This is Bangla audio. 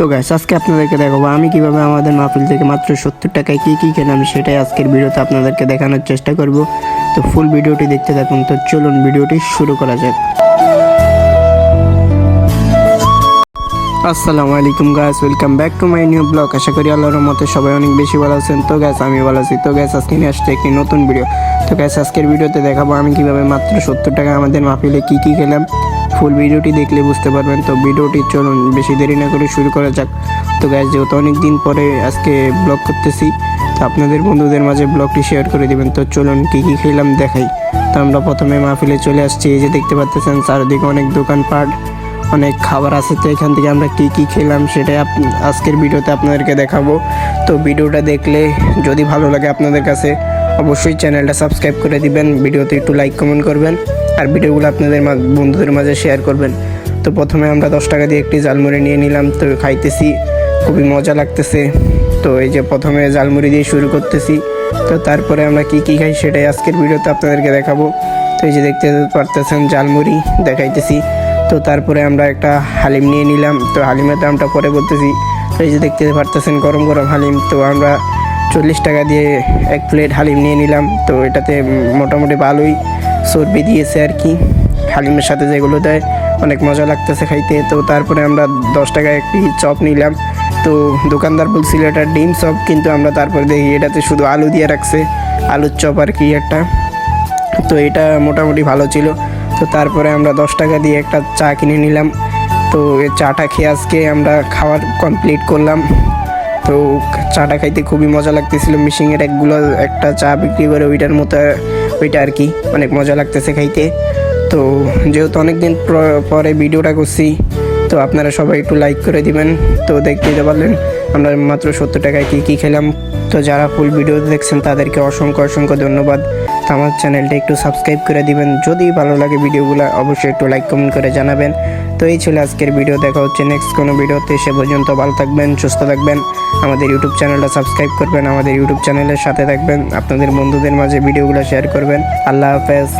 তো গাইস আজকে আপনাদেরকে দেখাবো আমি কিভাবে আমাদের মাহফিল থেকে মাত্র 70 টাকায় কি খেলাম সেটাই আজকের ভিডিওতে আপনাদেরকে দেখানোর চেষ্টা করব। তো ফুল ভিডিওটি দেখতে থাকুন। তো চলুন ভিডিওটি শুরু করা যাক। আসসালামু আলাইকুম guys, welcome back to my new blog. আশা করি আল্লাহর রহমতে সবাই অনেক বেশি ভালো আছেন। তো গাইস আমি ভালো আছি। তো গাইস আজকে নিয়ে আসছে একটি নতুন ভিডিও। তো গাইস আজকের ভিডিওতে দেখাবো আমি কিভাবে মাত্র 70 টাকা আমাদের মাহফিলে কি খেলাম। ফুল ভিডিওটি দেখলে বুঝতে পারবেন। তো ভিডিওটি চলুন বেশি দেরি না করে শুরু করা যাক। তো গাইস যেহেতু অনেক দিন পরে আজকে ব্লগ করতেছি, তো আপনাদের বন্ধুদের মাঝে ব্লগটি শেয়ার করে দিবেন। তো চলুন কি খেলাম দেখাই। তো আমরা প্রথমে মাহফিলে চলে আসছি। এই যে দেখতে পাচ্ছেন চারিদিকে অনেক দোকানপাট, অনেক খাবার আছে। তো এখান থেকে আমরা কি খেলাম সেটাই আজকের ভিডিওতে আপনাদেরকে দেখাবো। তো ভিডিওটা দেখলে যদি ভালো লাগে আপনাদের কাছে অবশ্যই চ্যানেলটা সাবস্ক্রাইব করে দিবেন, ভিডিওতে একটু লাইক কমেন্ট করবেন আর ভিডিওগুলো আপনাদের বন্ধুদের মাঝে শেয়ার করবেন। তো প্রথমে আমরা 10 টাকা দিয়ে একটি জালমুড়ি নিয়ে নিলাম। তো খাইতেছি, খুবই মজা লাগতেছে। তো এই যে প্রথমে জালমুড়ি দিয়ে শুরু করতেছি। তো তারপরে আমরা কি খাই সেটাই আজকের ভিডিওতে আপনাদেরকে দেখাবো। তো এই যে দেখতে পারতেছেন জালমুড়ি দেখাইতেছি। তো তারপরে আমরা একটা হালিম নিয়ে নিলাম। তো হালিমের দামটা পরে বলতেছি। তো এই যে দেখতে পারতেছেন গরম গরম হালিম। তো আমরা 40 টাকা দিয়ে এক প্লেট হালিম নিয়ে নিলাম। তো এটাতে মোটামুটি ভালোই চর্বি দিয়েছে আর কি, হালিমের সাথে যেগুলো দেয় অনেক মজা লাগতেছে খাইতে। তো তারপরে আমরা 10 টাকায় একটি চপ নিলাম। তো দোকানদার বলছিল এটা ডিম চপ, কিন্তু আমরা তারপরে দেখি এটাতে শুধু আলু দিয়ে রাখছে, আলুর চপ আর কি একটা। তো এটা মোটামুটি ভালো ছিল। তো তারপরে আমরা 10 টাকা দিয়ে একটা চা কিনে নিলাম। তো এই চাটা খেয়ে আজকে আমরা খাওয়ার কমপ্লিট করলাম। তো চাটা খাইতে খুবই মজা লাগতেছিল। মিশিংয়ের একটা চা বিক্রি করে ওইটার মতো ওইটা আর কি, অনেক মজা লাগতেছে খাইতে। তো যেহেতু অনেক দিন পরে ভিডিওটা করছি, তো আপনারা সবাই একটু লাইক করে দিবেন। তো দেখতেই তো পারলেন আমরা মাত্র 70 টাকায় কি খেলাম। তো যারা ফুল ভিডিও দেখছেন তাদেরকে অসংখ্য ধন্যবাদ। তো আমার চ্যানেলটা একটু সাবস্ক্রাইব করে দিবেন। যদি ভালো লাগে ভিডিওগুলো অবশ্যই একটু লাইক কমেন্ট করে জানাবেন। তো এই ছিল আজকের ভিডিও। দেখা হচ্ছে নেক্সট কোনো ভিডিওতে। সে পর্যন্ত ভালো থাকবেন, সুস্থ থাকবেন। আমাদের ইউটিউব চ্যানেলটা সাবস্ক্রাইব করবেন, আমাদের ইউটিউব চ্যানেলের সাথে থাকবেন, আপনাদের বন্ধুদের মাঝে ভিডিওগুলো শেয়ার করবেন। আল্লাহ হাফেজ।